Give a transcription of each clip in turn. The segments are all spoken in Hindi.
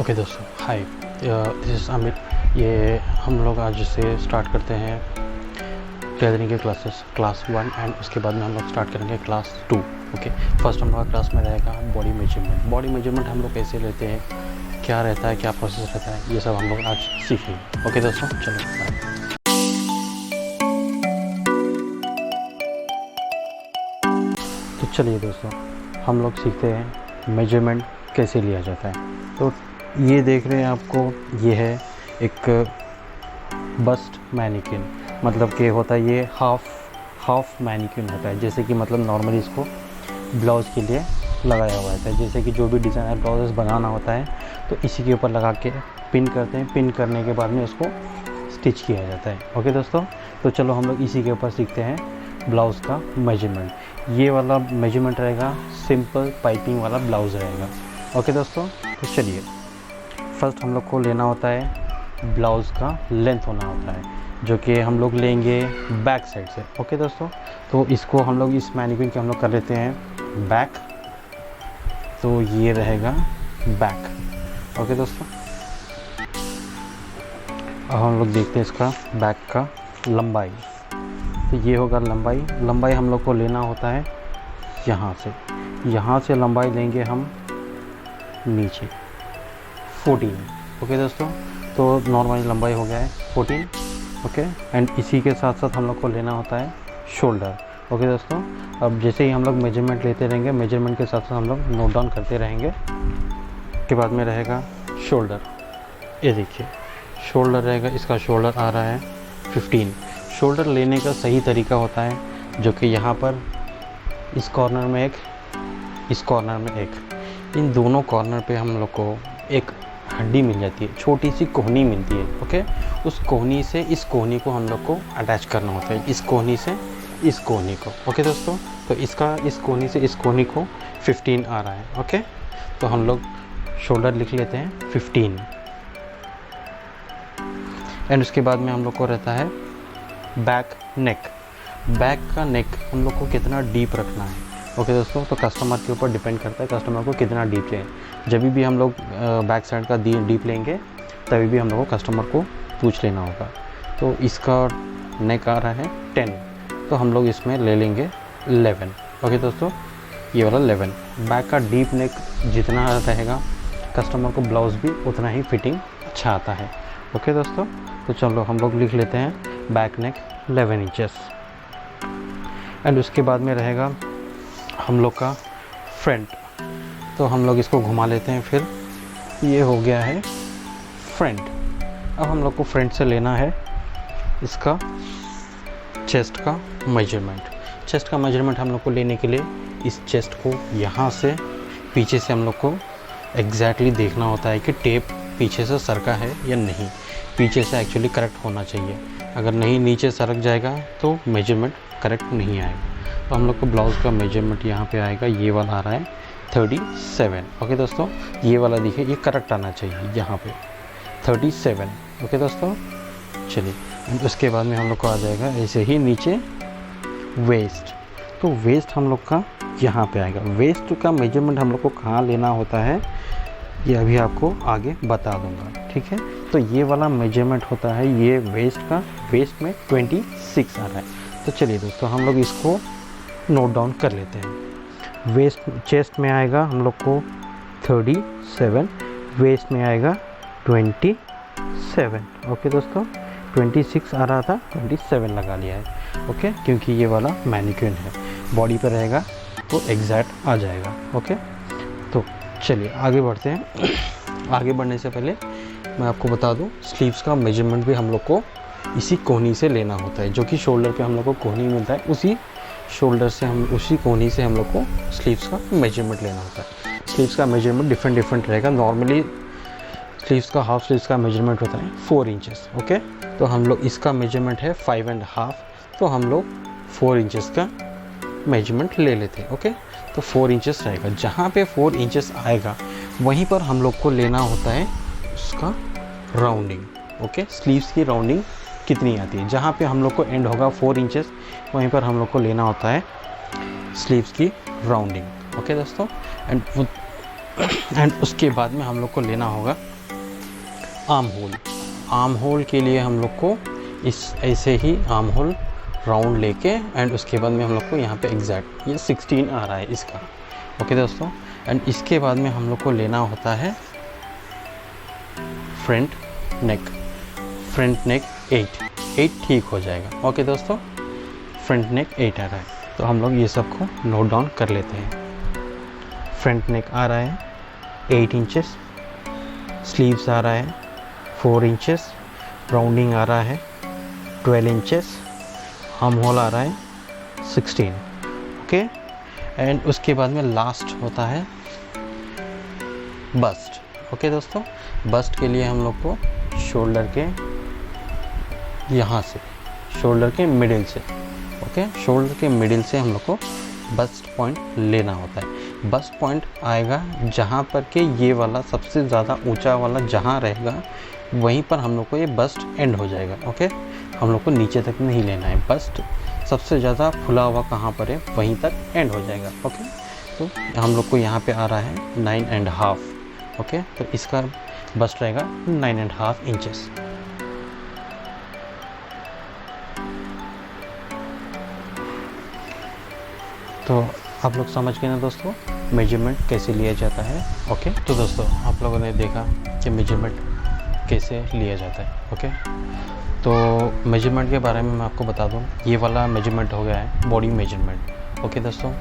ओके दोस्तों, हाय, दिस इज़ अमित। ये हम लोग आज से स्टार्ट करते हैं टेलरिंग के क्लासेस, क्लास 1 एंड उसके बाद में हम लोग स्टार्ट करेंगे क्लास 2। ओके, फर्स्ट हम लोग क्लास में रहेगा बॉडी मेजरमेंट। बॉडी मेजरमेंट हम लोग कैसे लेते हैं, क्या रहता है, क्या प्रोसेस रहता है, ये सब हम लोग आज सीखेंगे। ओके दोस्तों, चलो बाय। तो चलिए दोस्तों, हम लोग सीखते हैं मेजरमेंट कैसे लिया जाता है। तो ये देख रहे हैं आपको, ये है एक बस्ट मैनिक्विन, मतलब कि होता है ये हाफ मैनिक्विन होता है। जैसे कि मतलब नॉर्मली इसको ब्लाउज़ के लिए लगाया हुआ होता है। जैसे कि जो भी डिज़ाइनर ब्लाउजेस बनाना होता है तो इसी के ऊपर लगा के पिन करते हैं। पिन करने के बाद में उसको स्टिच किया जाता है। ओके दोस्तों, तो चलो हम लोग इसी के ऊपर सीखते हैं ब्लाउज़ का मेजरमेंट। ये वाला मेजरमेंट रहेगा, सिंपल पाइपिंग वाला ब्लाउज़ रहेगा। ओके दोस्तों, तो चलिए फर्स्ट हम लोग को लेना होता है ब्लाउज़ का लेंथ होना होता है, जो कि हम लोग लेंगे बैक साइड से। ओके दोस्तों, तो इसको हम लोग इस मैनिक्विन के हम लोग कर लेते हैं बैक। तो ये रहेगा बैक। ओके दोस्तों, अब हम लोग देखते हैं इसका बैक का लंबाई। तो ये होगा लंबाई हम लोग को लेना होता है यहाँ से लंबाई लेंगे हम नीचे 14। ओके दोस्तों, तो नॉर्मल लंबाई हो गया है 14। ओके, एंड इसी के साथ साथ हम लोग को लेना होता है शोल्डर। ओके दोस्तों, अब जैसे ही हम लोग मेजरमेंट लेते रहेंगे, मेजरमेंट के साथ साथ हम लोग नोट डाउन करते रहेंगे। के बाद में रहेगा शोल्डर। ये देखिए शोल्डर रहेगा, इसका शोल्डर आ रहा है 15। शोल्डर लेने का सही तरीका होता है जो कि यहाँ पर इस कॉर्नर में एक, इस कॉर्नर में एक, इन दोनों कॉर्नर पे हम लोग को एक हड्डी मिल जाती है, छोटी सी कोहनी मिलती है। ओके, उस कोहनी से इस कोहनी को हम लोग को अटैच करना होता है, इस कोहनी से इस कोहनी को। ओके दोस्तों, तो इसका इस कोहनी से इस कोहनी को 15 आ रहा है। ओके, तो हम लोग शोल्डर लिख लेते हैं 15। एंड उसके बाद में हम लोग को रहता है बैक नेक। बैक का नेक हम लोग को कितना डीप रखना है। ओके दोस्तों, तो कस्टमर के ऊपर डिपेंड करता है कस्टमर को कितना डीप चाहिए। जब भी हम लोग बैक साइड का डीप लेंगे तभी भी हम लोग को कस्टमर को पूछ लेना होगा। तो इसका नेक आ रहा है 10, तो हम लोग इसमें ले लेंगे 11। ओके दोस्तों, ये वाला 11। बैक का डीप नेक जितना रहेगा कस्टमर को ब्लाउज़ भी उतना ही फिटिंग अच्छा आता है। ओके दोस्तों, तो चलो हम लोग लिख लेते हैं बैक नेक 11 इंचेस। एंड उसके बाद में रहेगा हम लोग का फ्रंट। तो हम लोग इसको घुमा लेते हैं, फिर ये हो गया है फ्रंट। अब हम लोग को फ्रंट से लेना है इसका चेस्ट का मेजरमेंट। चेस्ट का मेजरमेंट हम लोग को लेने के लिए इस चेस्ट को यहाँ से पीछे से हम लोग को एग्जैक्टली देखना होता है कि टेप पीछे से सरका है या नहीं। पीछे से एक्चुअली करेक्ट होना चाहिए, अगर नहीं नीचे सरक जाएगा तो मेजरमेंट करेक्ट नहीं आएगा। तो हम लोग को ब्लाउज़ का मेजरमेंट यहाँ पे आएगा, ये वाला आ रहा है 37। ओके दोस्तों, ये वाला देखिए, ये करेक्ट आना चाहिए यहाँ पे 37। ओके दोस्तों, चलिए उसके बाद में हम लोग को आ जाएगा ऐसे ही नीचे वेस्ट। तो वेस्ट हम लोग का यहाँ पे आएगा। वेस्ट का मेजरमेंट हम लोग को कहाँ लेना होता है ये अभी आपको आगे बता दूंगा, ठीक है। तो ये वाला मेजरमेंट होता है ये वेस्ट का, वेस्ट में 26 आ रहा है। तो चलिए दोस्तों हम लोग इसको नोट डाउन कर लेते हैं। वेस्ट चेस्ट में आएगा हम लोग को 37, वेस्ट में आएगा 27। ओके दोस्तों, 26 आ रहा था, 27 लगा लिया है। ओके, क्योंकि ये वाला मैनिक्विन है, बॉडी पर रहेगा तो एग्जैक्ट आ जाएगा। ओके, तो चलिए आगे बढ़ते हैं। आगे बढ़ने से पहले मैं आपको बता दूं, स्लीव्स का मेजरमेंट भी हम लोग को इसी कोहनी से लेना होता है, जो कि शोल्डर पे हम लोग को कोहनी मिलता है, उसी शोल्डर से उसी कोहनी से हम लोग को स्लीव्स का मेजरमेंट लेना होता है। स्लीव्स का मेजरमेंट डिफरेंट रहेगा। नॉर्मली स्लीव्स का हाफ स्लीव्स का मेजरमेंट होता है 4 इंचेस। ओके, तो हम लोग इसका मेजरमेंट है 5.5, तो हम लोग 4 इंचेस का मेजरमेंट ले लेते हैं। ओके, तो 4 इंचेस रहेगा। जहाँ पे 4 इंचेस आएगा वहीं पर हम लोग को लेना होता है उसका राउंडिंग। ओके, स्लीव्स की राउंडिंग कितनी आती है, जहाँ पे हम लोग को एंड होगा 4 इंचेस वहीं पर हम लोग को लेना होता है स्लीव्स की राउंडिंग। ओके दोस्तों, एंड एंड उसके बाद में हम लोग को लेना होगा आर्म होल। आर्म होल के लिए हम लोग को इस ऐसे ही आर्म होल राउंड लेके एंड उसके बाद में हम लोग को यहाँ पे एग्जैक्ट ये 16 आ रहा है इसका। ओके दोस्तों, एंड इसके बाद में हम लोग को लेना होता है फ्रंट नेक। फ्रंट नेक 8 ठीक हो जाएगा। ओके दोस्तों, फ्रंट नेक 8 आ रहा है, तो हम लोग ये सब को नोट डाउन कर लेते हैं। फ्रंट नेक आ रहा है 8 इंचेस, स्लीव्स आ रहा है 4 इंचेस, राउंडिंग आ रहा है 12 इंचेस, आर्म होल आ रहा है 16। ओके, एंड उसके बाद में लास्ट होता है बस्ट। ओके दोस्तों, बस्ट के लिए हम लोग को शोल्डर के यहाँ से, शोल्डर के मिडिल से, ओके, शोल्डर के मिडिल से हम लोग को बस्ट पॉइंट लेना होता है। बस्ट पॉइंट आएगा जहाँ पर के ये वाला सबसे ज़्यादा ऊंचा वाला जहाँ रहेगा वहीं पर हम लोग को ये बस्ट एंड हो जाएगा। ओके, हम लोग को नीचे तक नहीं लेना है। बस्ट सबसे ज़्यादा फुला हुआ कहाँ पर है वहीं तक एंड हो जाएगा। ओके, तो हम लोग को यहाँ पे आ रहा है 9.5। ओके, तो इसका बस्ट रहेगा 9.5 इंचेस। तो आप लोग समझ गए ना दोस्तों मेजरमेंट कैसे लिया जाता है। ओके, तो दोस्तों आप लोगों ने देखा कि मेजरमेंट कैसे लिया जाता है। ओके, तो मेजरमेंट के बारे में मैं आपको बता दूं, ये वाला मेजरमेंट हो गया है बॉडी मेजरमेंट। ओके दोस्तों,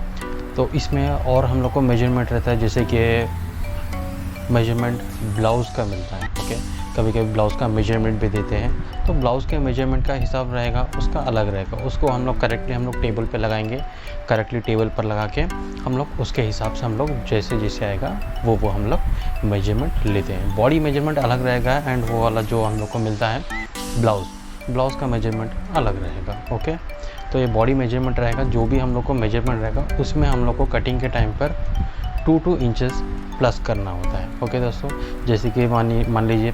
तो इसमें और हम लोग को मेजरमेंट रहता है, जैसे कि मेजरमेंट ब्लाउज़ का मिलता है। ओके, कभी कभी ब्लाउज़ का मेजरमेंट भी देते हैं, तो ब्लाउज़ के मेजरमेंट का हिसाब रहेगा उसका अलग रहेगा। उसको हम लोग करेक्टली हम लोग टेबल पे लगाएंगे, करेक्टली टेबल पर लगा के हम लोग उसके हिसाब से हम लोग जैसे जैसे आएगा वो हम लोग मेजरमेंट लेते हैं। बॉडी मेजरमेंट अलग रहेगा एंड वो वाला जो हम लोग को मिलता है ब्लाउज़ का मेजरमेंट अलग रहेगा। ओके, तो ये बॉडी मेजरमेंट रहेगा, जो भी हम लोग को मेजरमेंट रहेगा उसमें हम लोग को कटिंग के टाइम पर 2 इंचेस प्लस करना होता है। ओके दोस्तों, जैसे कि मान लीजिए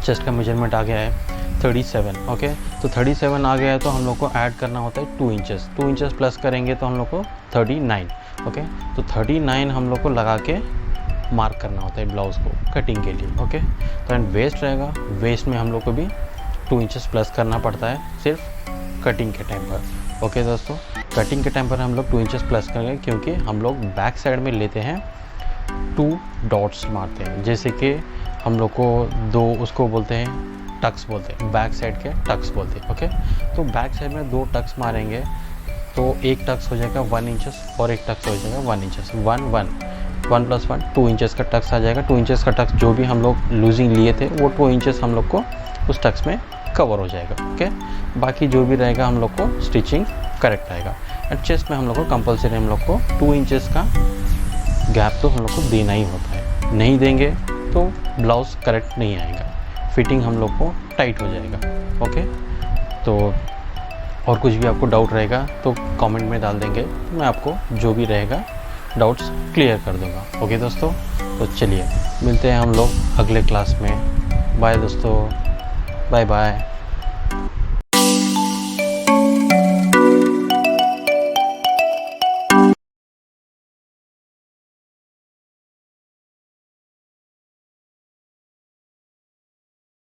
चेस्ट का मेजरमेंट आ गया है 37। ओके, तो 37 आ गया है तो हम लोग को ऐड करना होता है 2 इंचेस प्लस करेंगे तो हम लोग को 39। ओके, तो 39 हम लोग को लगा के मार्क करना होता है ब्लाउज़ को कटिंग के लिए। ओके, तो एंड वेस्ट रहेगा, वेस्ट में हम लोग को भी 2 इंचेस प्लस करना पड़ता है सिर्फ कटिंग के टाइम पर। ओके दोस्तों, कटिंग के टाइम पर हम लोग 2 इंचेस प्लस करेंगे क्योंकि हम लोग बैक साइड में लेते हैं 2 डॉट्स मारते हैं, जैसे कि हम लोग को 2 उसको बोलते हैं टक्स बोलते हैं, बैक साइड के टक्स बोलते हैं। ओके, तो बैक साइड में 2 टक्स मारेंगे तो एक टक्स हो जाएगा 1 इंचेस और एक टक्स हो जाएगा 1 इंचेस। 1 + 1 2 इंचेस का टक्स आ जाएगा। 2 इंचेस का टक्स जो भी हम लोग लूजिंग लिए थे वो 2 इंचेस हम लोग को उस टक्स में कवर हो जाएगा। ओके, बाकी जो भी रहेगा हम लोग को स्टिचिंग करेक्ट आएगा। एंड चेस्ट में हम लोग को कंपलसरी हम लोग को 2 इंचेस का गैप तो हम लोग को देना ही होता है, नहीं देंगे तो ब्लाउज़ करेक्ट नहीं आएगा, फिटिंग हम लोग को टाइट हो जाएगा। ओके, तो और कुछ भी आपको डाउट रहेगा तो कमेंट में डाल देंगे, मैं आपको जो भी रहेगा डाउट्स क्लियर कर दूंगा। ओके दोस्तों, तो चलिए मिलते हैं हम लोग अगले क्लास में। बाय दोस्तों, बाय बाय।